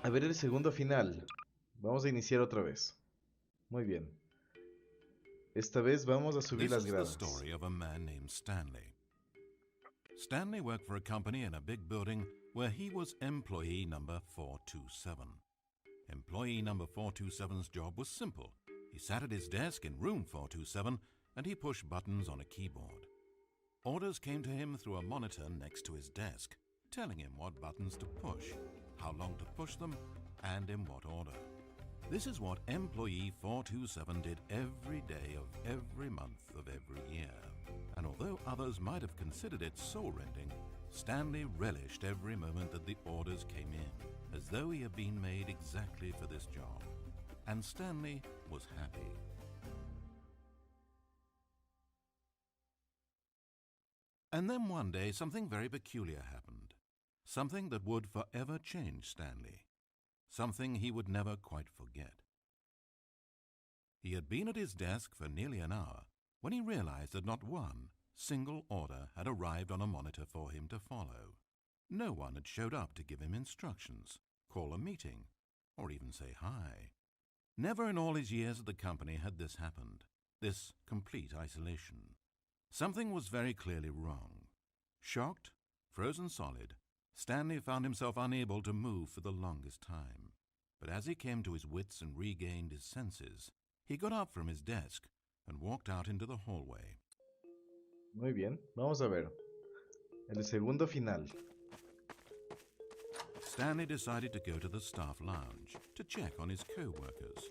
A ver el segundo final. Vamos a iniciar otra vez. Muy bien. Esta vez vamos a subir This las is the gradas. story of a man named Stanley. Stanley worked for a company in a big building where he was employee number 427. Employee number 427's job was simple. He sat at his desk in room 427 and he pushed buttons on a keyboard. Orders came to him through a monitor next to his desk, telling him what buttons to push, how long to push them, and in what order. This is what employee 427 did every day of every month of every year. And although others might have considered it soul-rending, Stanley relished every moment that the orders came in, as though he had been made exactly for this job. And Stanley was happy. And then one day something very peculiar happened. Something that would forever change Stanley. Something he would never quite forget. He had been at his desk for nearly an hour when he realized that not one single order had arrived on a monitor for him to follow. No one had showed up to give him instructions, call a meeting, or even say hi. Never in all his years at the company had this happened, this complete isolation. Something was very clearly wrong. Shocked, frozen solid, Stanley found himself unable to move for the longest time. But as he came to his wits and regained his senses, he got up from his desk and walked out into the hallway. Muy bien. Vamos a ver. El segundo final. Stanley decided to go to the staff lounge to check on his co-workers.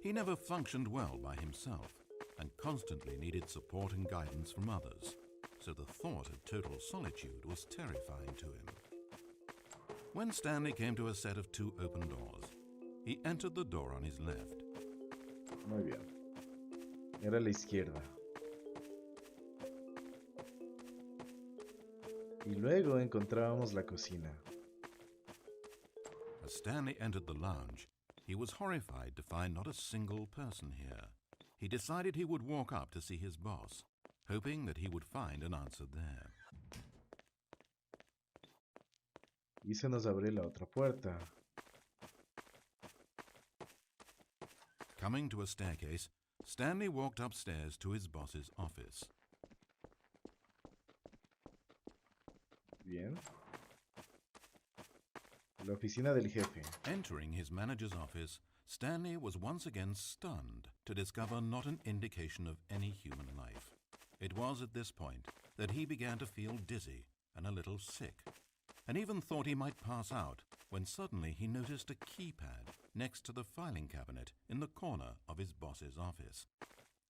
He never functioned well by himself and constantly needed support and guidance from others, so the thought of total solitude was terrifying to him. When Stanley came to a set of two open doors, he entered the door on his left. Muy bien. Era a la izquierda. Y luego encontrábamos la cocina. As Stanley entered the lounge, he was horrified to find not a single person here. He decided he would walk up to see his boss, hoping that he would find an answer there. Y se nos abre la otra puerta. Coming to a staircase, Stanley walked upstairs to his boss's office. Bien. La oficina del jefe. Entering his manager's office, Stanley was once again stunned to discover not an indication of any human life. It was at this point that he began to feel dizzy and a little sick, and even thought he might pass out when suddenly he noticed a keypad next to the filing cabinet in the corner of his boss's office.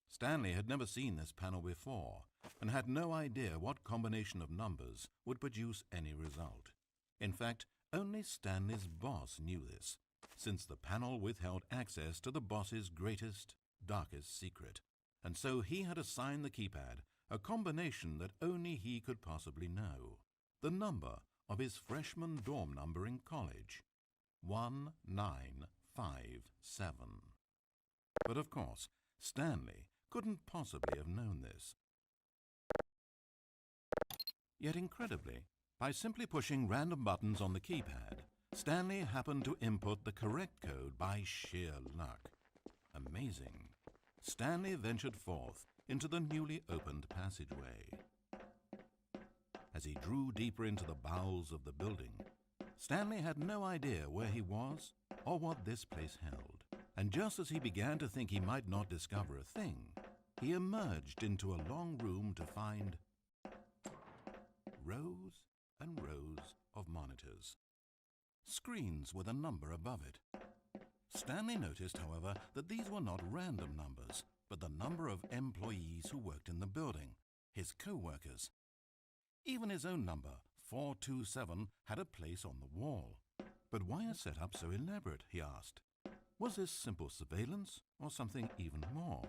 Stanley had never seen this panel before and had no idea what combination of numbers would produce any result. In fact, only Stanley's boss knew this, since the panel withheld access to the boss's greatest, darkest secret, and so he had assigned the keypad a combination that only he could possibly know, the number of his freshman dorm number in college, 1957. But of course, Stanley couldn't possibly have known this. Yet incredibly, by simply pushing random buttons on the keypad, Stanley happened to input the correct code by sheer luck. Amazing. Stanley ventured forth into the newly opened passageway. As he drew deeper into the bowels of the building, Stanley had no idea where he was or what this place held. And just as he began to think he might not discover a thing, he emerged into a long room to find rows and rows of monitors. Screens with a number above it. Stanley noticed, however, that these were not random numbers, but the number of employees who worked in the building, his co-workers. Even his own number, 427, had a place on the wall. But why a setup so elaborate, he asked. Was this simple surveillance or something even more?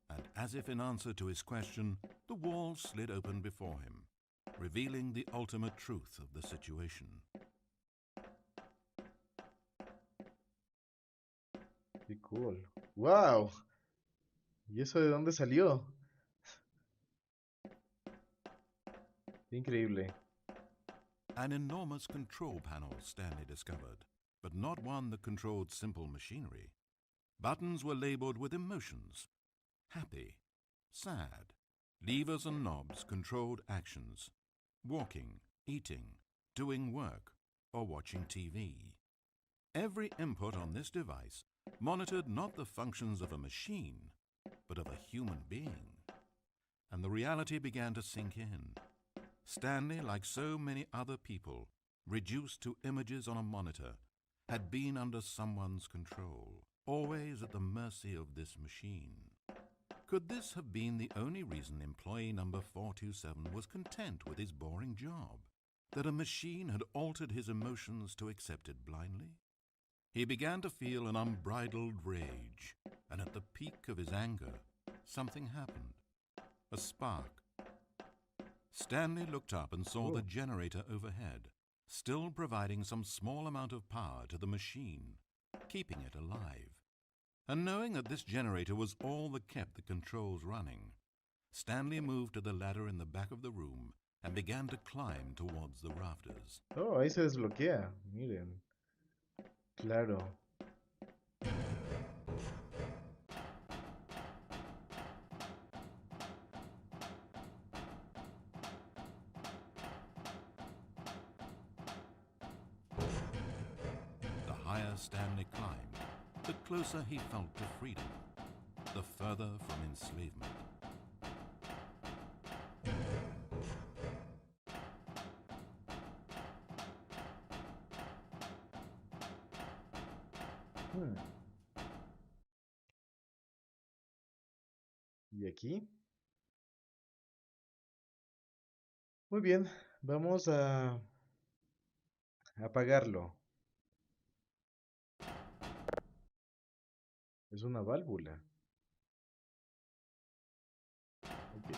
And as if in answer to his question, the wall slid open before him, revealing the ultimate truth of the situation. Qué cool. ¡Wow! ¿Y eso de dónde salió? Qué increíble. An enormous control panel, Stanley discovered. but not one that controlled simple machinery. Buttons were labeled with emotions: happy, sad. Levers and knobs controlled actions: walking, eating, doing work, or watching TV. Every input on this device monitored not the functions of a machine, but of a human being. And the reality began to sink in. Stanley, like so many other people, reduced to images on a monitor, had been under someone's control, always at the mercy of this machine. Could this have been the only reason employee number 427 was content with his boring job? That a machine had altered his emotions to accept it blindly? He began to feel an unbridled rage, and at the peak of his anger, something happened. A spark. Stanley looked up and saw the Oh, generator overhead, still providing some small amount of power to the machine, keeping it alive. And knowing that this generator was all that kept the controls running, Stanley moved to the ladder in the back of the room and began to climb towards the rafters. oh, ahí se desbloquea. Miren, claro. The higher Stanley climbed, the closer he felt to freedom, the further from enslavement. Hmm. ¿Y aquí? Muy bien, vamos a apagarlo. Es una válvula. Ok.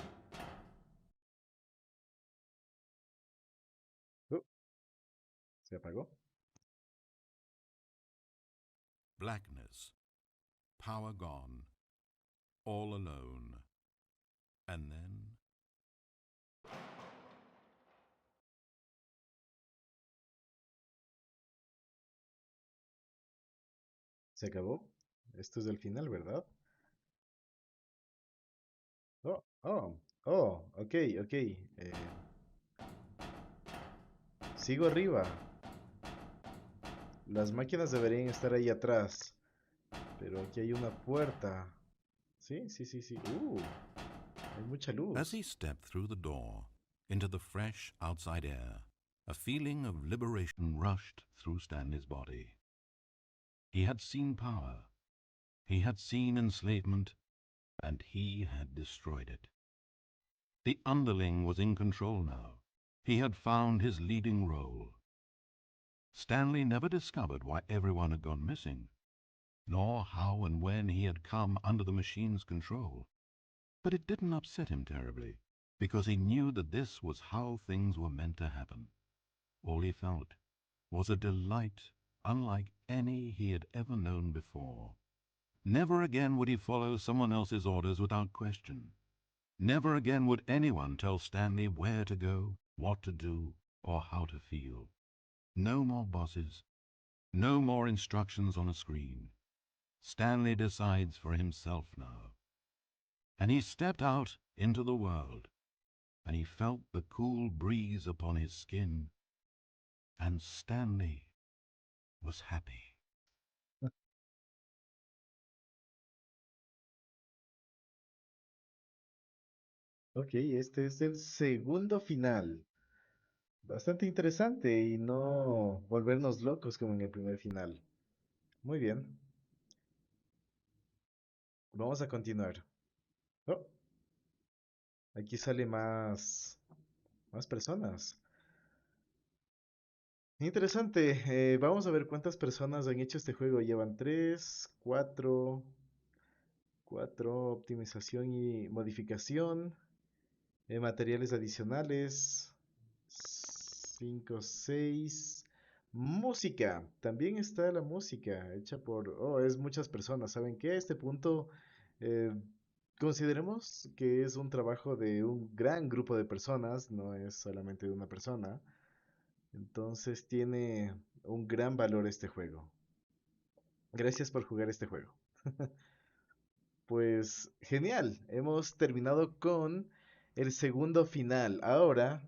Oh, se apagó. Blackness, power gone, all alone. And then Se acabó. Esto es el final, ¿verdad? Oh, oh, oh, ok, ok. Sigo arriba. Las máquinas deberían estar ahí atrás. Pero aquí hay una puerta. Sí, sí, sí, sí. Hay mucha as luz. he stepped through the door into the fresh outside air, a feeling of liberation rushed through Stanley's body. He had seen power, he had seen enslavement, and he had destroyed it. The underling was in control now. He had found his leading role. Stanley never discovered why everyone had gone missing, nor how and when he had come under the machine's control. But it didn't upset him terribly, because he knew that this was how things were meant to happen. All he felt was a delight unlike any he had ever known before. Never again would he follow someone else's orders without question. Never again would anyone tell Stanley where to go, what to do, or how to feel. No more bosses, no more instructions on a screen. Stanley decides for himself now. And he stepped out into the world, and he felt the cool breeze upon his skin, and Stanley was happy. Ok, este es el segundo final. Bastante interesante y no volvernos locos como en el primer final. Muy bien, vamos a continuar. Oh, aquí sale más personas. Interesante. Vamos a ver cuántas personas han hecho este juego. Llevan tres, cuatro, optimización y modificación, materiales adicionales, 5, 6. Música. También está la música hecha por... Oh, es muchas personas. ¿Saben qué? A este punto eh, consideremos que es un trabajo de un gran grupo de personas, no es solamente de una persona. Entonces tiene un gran valor este juego. Gracias por jugar este juego. Pues genial, hemos terminado con el segundo final. Ahora